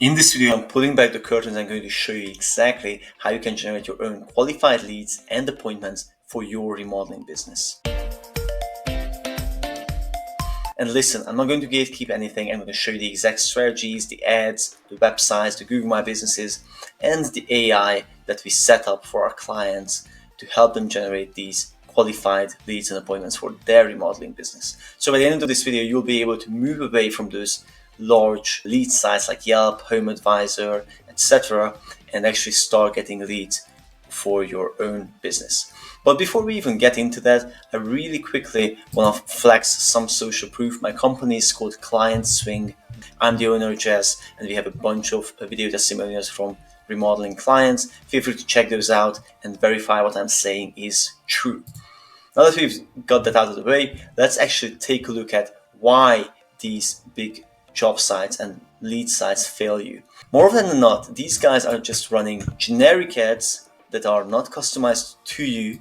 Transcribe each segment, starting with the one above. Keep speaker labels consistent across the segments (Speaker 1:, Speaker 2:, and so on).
Speaker 1: In this video, I'm pulling back the curtains and going to show you exactly how you can generate your own qualified leads and appointments for your remodeling business. And listen, I'm not going to gatekeep anything. I'm going to show you the exact strategies, the ads, the websites, the Google My Businesses, and the AI that we set up for our clients to help them generate these qualified leads and appointments for their remodeling business. So by the end of this video, you'll be able to move away from those large lead sites like Yelp, HomeAdvisor, etc., and actually start getting leads for your own business. But before we even get into that, I really quickly want to flex some social proof. My company is called ClientSwing. I'm the owner, Jess, and we have a bunch of video testimonials from remodeling clients. Feel free to check those out and verify what I'm saying is true. Now that we've got that out of the way, let's actually take a look at why these big job sites and lead sites fail you. More often than not, these guys are just running generic ads that are not customized to you.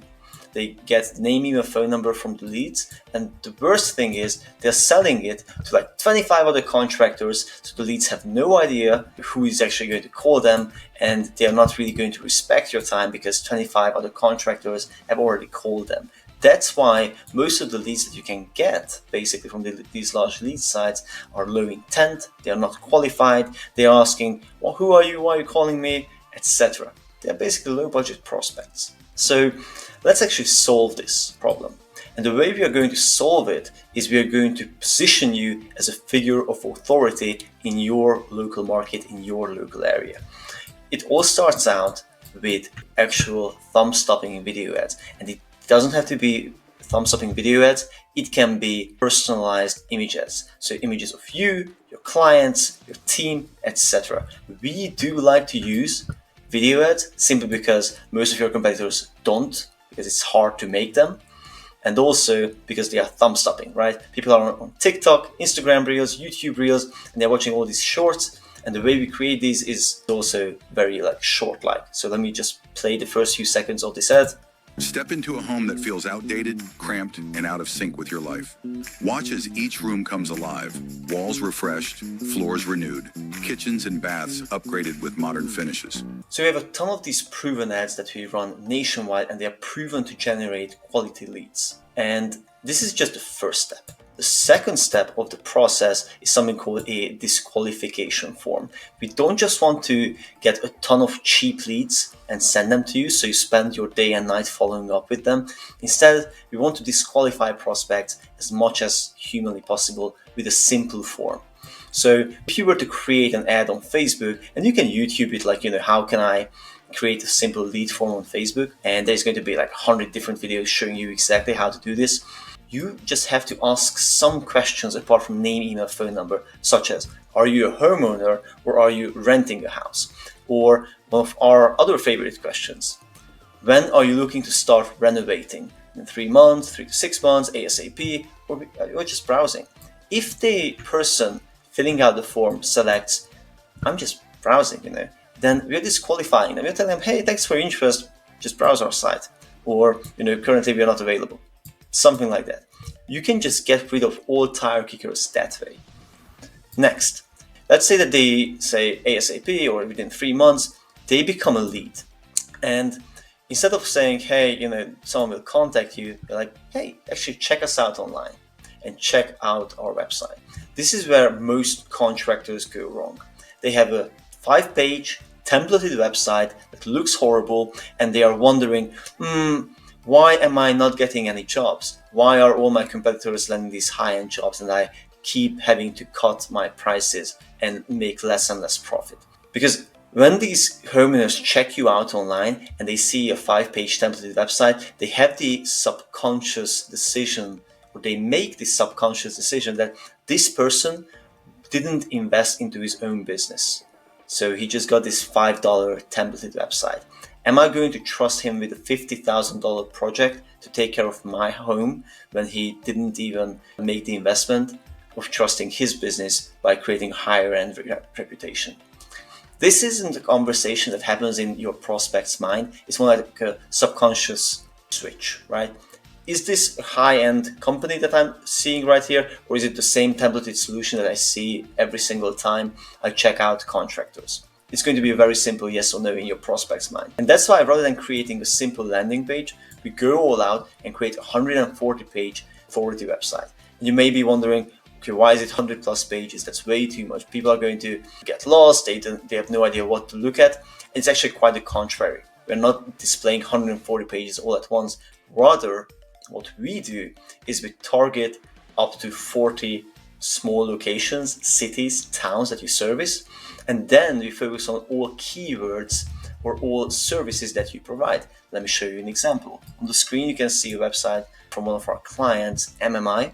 Speaker 1: They get the name, email, phone number from the leads, and the worst thing is they're selling it to like 25 other contractors, so the leads have no idea who is actually going to call them, and they're not really going to respect your time because 25 other contractors have already called them. That's why most of the leads that you can get basically from these large lead sites are low intent, they are not qualified, they're asking, well, who are you, why are you calling me, etc. They're basically low budget prospects. So let's actually solve this problem. And the way we are going to solve it is we are going to position you as a figure of authority in your local market, in your local area. It all starts out with actual thumb-stopping video ads, and it doesn't have to be thumb-stopping video ads. It can be personalized image ads. So images of you, your clients, your team, etc. We do like to use video ads simply because most of your competitors don't, because it's hard to make them. And also because they are thumb-stopping, right? People are on TikTok, Instagram Reels, YouTube Reels, and they're watching all these shorts. And the way we create these is also very short-like. So let me just play the first few seconds of this ad.
Speaker 2: Step into a home that feels outdated, cramped, and out of sync with your life. Watch as each room comes alive, walls refreshed, floors renewed, kitchens and baths upgraded with modern finishes.
Speaker 1: So we have a ton of these proven ads that we run nationwide, and they are proven to generate quality leads. And this is just the first step. The second step of the process is something called a disqualification form. We don't just want to get a ton of cheap leads and send them to you so you spend your day and night following up with them. Instead, we want to disqualify prospects as much as humanly possible with a simple form. So if you were to create an ad on Facebook, and you can YouTube it how can I create a simple lead form on Facebook, and there's going to be 100 different videos showing you exactly how to do this. You just have to ask some questions apart from name, email, phone number, such as, are you a homeowner or are you renting a house? Or one of our other favorite questions, when are you looking to start renovating? In 3 months, 3 to 6 months, ASAP, or just browsing? If the person filling out the form selects, I'm just browsing, then we're disqualifying them. We're telling them, hey, thanks for your interest, just browse our site. Or, currently we're not available. Something like that. You can just get rid of all tire kickers that way. Next, let's say that they say ASAP or within 3 months, they become a lead. And instead of saying, hey, someone will contact you, they're like, hey, actually check us out online and check out our website. This is where most contractors go wrong. They have a 5-page templated website that looks horrible, and they are wondering, why am I not getting any jobs? Why are all my competitors landing these high-end jobs and I keep having to cut my prices and make less and less profit? Because when these homeowners check you out online and they see a 5-page templated website, they have the subconscious decision, or they make the subconscious decision that this person didn't invest into his own business. So he just got this $5 templated website. Am I going to trust him with a $50,000 project to take care of my home when he didn't even make the investment of trusting his business by creating a higher end reputation? This isn't a conversation that happens in your prospect's mind. It's more like a subconscious switch, right? is this a high-end company that I'm seeing right here, or is it the same templated solution that I see every single time I check out contractors? It's going to be a very simple yes or no in your prospect's mind. And that's why, rather than creating a simple landing page, we go all out and create a 140-page authority website. And you may be wondering, okay, why is it 100 plus pages? That's way too much. People are going to get lost. They have no idea what to look at. It's actually quite the contrary. We're not displaying 140 pages all at once. Rather, what we do is we target up to 40 small locations, cities, towns that you service, and then we focus on all keywords or all services that you provide. Let me show you an example. On the screen you can see a website from one of our clients, MMI.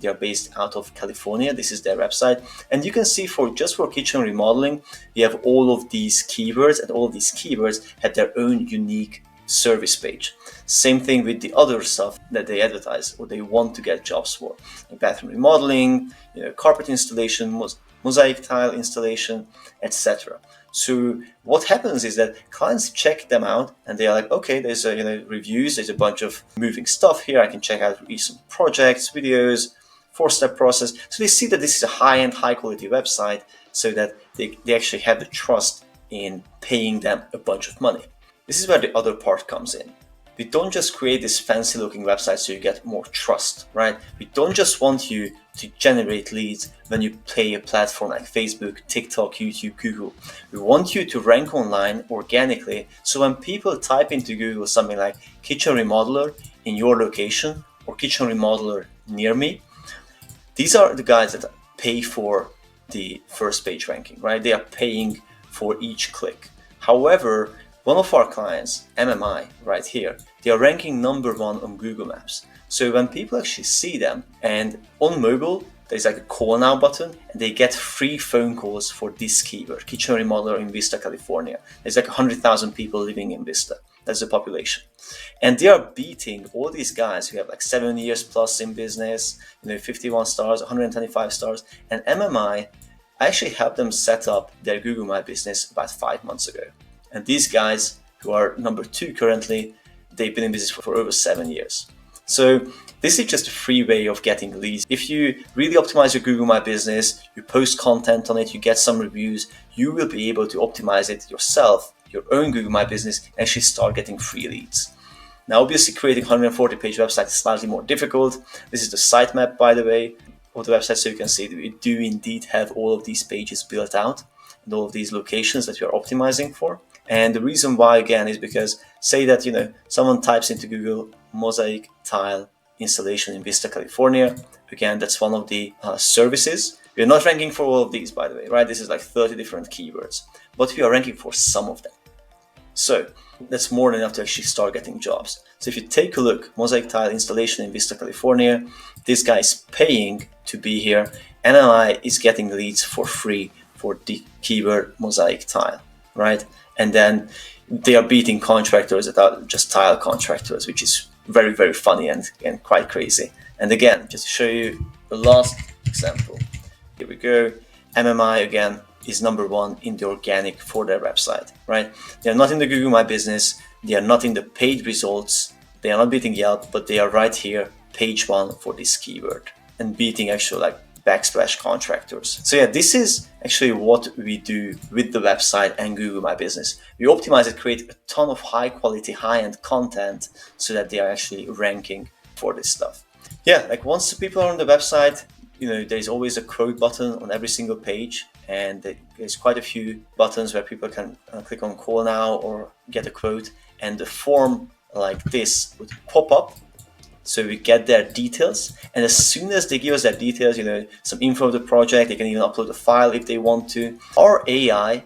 Speaker 1: They are based out of California. This is their website, and you can see for kitchen remodeling, we have all of these keywords, and all of these keywords have their own unique service page. Same thing with the other stuff that they advertise or they want to get jobs for, like bathroom remodeling, carpet installation, mosaic tile installation, etc. So what happens is that clients check them out and they are like, okay, there's reviews, there's a bunch of moving stuff here. I can check out recent projects, videos, 4-step process. So they see that this is a high-end, high-quality website, so that they actually have the trust in paying them a bunch of money. This is where the other part comes in. We don't just create this fancy looking website so you get more trust, right? We don't just want you to generate leads when you play a platform like Facebook, TikTok, YouTube, Google. We want you to rank online organically, so when people type into Google something like kitchen remodeler in your location or kitchen remodeler near me, these are the guys that pay for the first page ranking, right? They are paying for each click. However, one of our clients, MMI, right here, they are ranking #1 on Google Maps. So when people actually see them, and on mobile, there's like a call now button, and they get free phone calls for this keyword, kitchen remodeler in Vista, California. There's like 100,000 people living in Vista. That's the population. And they are beating all these guys who have like 7 years plus in business, 51 stars, 125 stars. And MMI, I actually helped them set up their Google My Business about 5 months ago. And these guys, who are #2 currently, they've been in business for over 7 years. So this is just a free way of getting leads. If you really optimize your Google My Business, you post content on it, you get some reviews, you will be able to optimize it yourself, your own Google My Business, and actually start getting free leads. Now, obviously, creating 140-page website is slightly more difficult. This is the sitemap, by the way, of the website, so you can see that we do indeed have all of these pages built out and all of these locations that we are optimizing for. And the reason why, again, is because say that someone types into Google mosaic tile installation in Vista, California. Again, that's one of the services. We're not ranking for all of these, by the way, right? This is like 30 different keywords, but we are ranking for some of them. So that's more than enough to actually start getting jobs. So if you take a look, mosaic tile installation in Vista, California, this guy is paying to be here. NLI is getting leads for free for the keyword mosaic tile, right? And then they are beating contractors that are just tile contractors, which is very, very funny and quite crazy. And again, just to show you the last example, here we go. MMI again is #1 in the organic for their website, right? They are not in the Google My Business. They are not in the paid results. They are not beating Yelp, but they are right here, page 1 for this keyword, and beating actually like backslash contractors. So yeah, this is actually what we do with the website and Google My Business. We optimize it, create a ton of high quality, high-end content so that they are actually ranking for this stuff. Yeah, like once the people are on the website, there's always a quote button on every single page, and there's quite a few buttons where people can click on call now or get a quote, and the form like this would pop up. So we get their details, and as soon as they give us their details, some info of the project, they can even upload a file if they want to. Our AI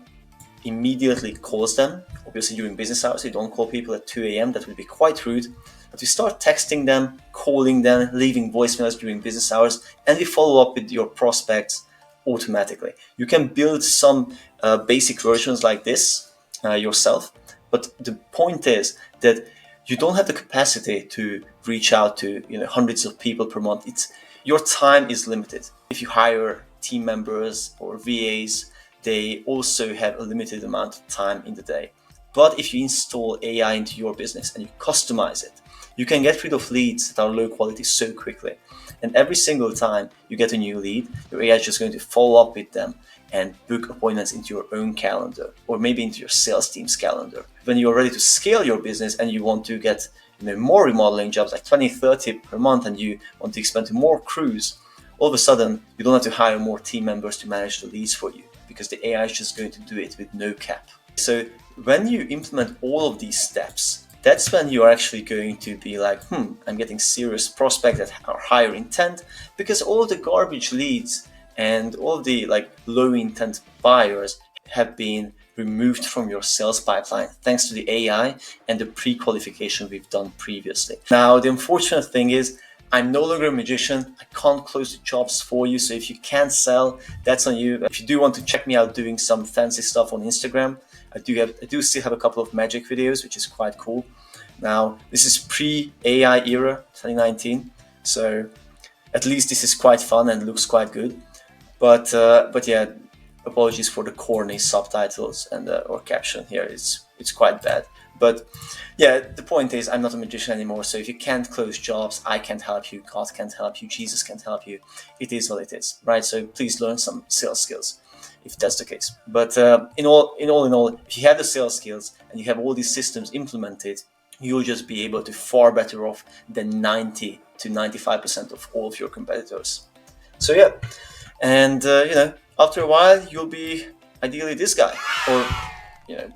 Speaker 1: immediately calls them. Obviously during business hours, you don't call people at 2 a.m. That would be quite rude. But we start texting them, calling them, leaving voicemails during business hours, and we follow up with your prospects automatically. You can build some basic versions like this yourself, but the point is that you don't have the capacity to reach out to hundreds of people per month. Your time is limited. If you hire team members or VAs, they also have a limited amount of time in the day. But if you install AI into your business and you customize it, You can get rid of leads that are low quality so quickly. And every single time you get a new lead, your AI is just going to follow up with them and book appointments into your own calendar, or maybe into your sales team's calendar. When you're ready to scale your business and you want to get more remodeling jobs, like 20, 30 per month, and you want to expand to more crews, all of a sudden you don't have to hire more team members to manage the leads for you, because the AI is just going to do it with no cap. So when you implement all of these steps, that's when you're actually going to be like, I'm getting serious prospects that are higher intent, because all the garbage leads and all the low intent buyers have been removed from your sales pipeline thanks to the AI and the pre-qualification we've done previously. Now, the unfortunate thing is I'm no longer a magician. I can't close the jobs for you. So if you can't sell, that's on you. If you do want to check me out doing some fancy stuff on Instagram, I do still have a couple of magic videos, which is quite cool. Now, this is pre-AI era, 2019. So at least this is quite fun and looks quite good. But yeah, apologies for the corny subtitles and or caption here. It's quite bad. But yeah, the point is I'm not a magician anymore. So if you can't close jobs, I can't help you. God can't help you. Jesus can't help you. It is what it is, right? So please learn some sales skills if that's the case. But in all, if you have the sales skills and you have all these systems implemented, you'll just be able to far better off than 90 to 95% of all of your competitors. So yeah. And, after a while, you'll be ideally this guy. Or,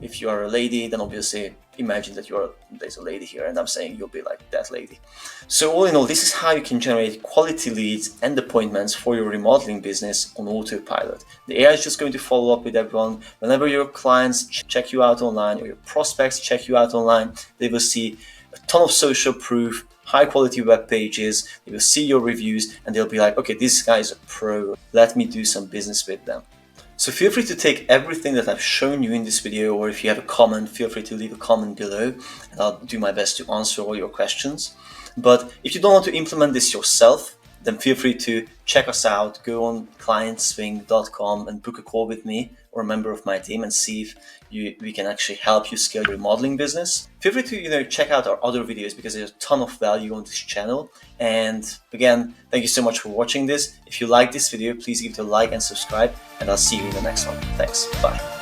Speaker 1: if you are a lady, then obviously imagine that there's a lady here, and I'm saying you'll be like that lady. So all in all, this is how you can generate quality leads and appointments for your remodeling business on autopilot. The AI is just going to follow up with everyone. Whenever your clients check you out online, or your prospects check you out online, they will see a ton of social proof, high quality web pages, they will see your reviews, and they'll be like, okay, this guy is a pro, let me do some business with them. So feel free to take everything that I've shown you in this video, or if you have a comment, feel free to leave a comment below, and I'll do my best to answer all your questions. But if you don't want to implement this yourself, then feel free to check us out. Go on ClientSwing.com and book a call with me or a member of my team and see if we can actually help you scale your remodeling business. Feel free to check out our other videos, because there's a ton of value on this channel. And again, thank you so much for watching this. If you like this video, please give it a like and subscribe, and I'll see you in the next one. Thanks. Bye.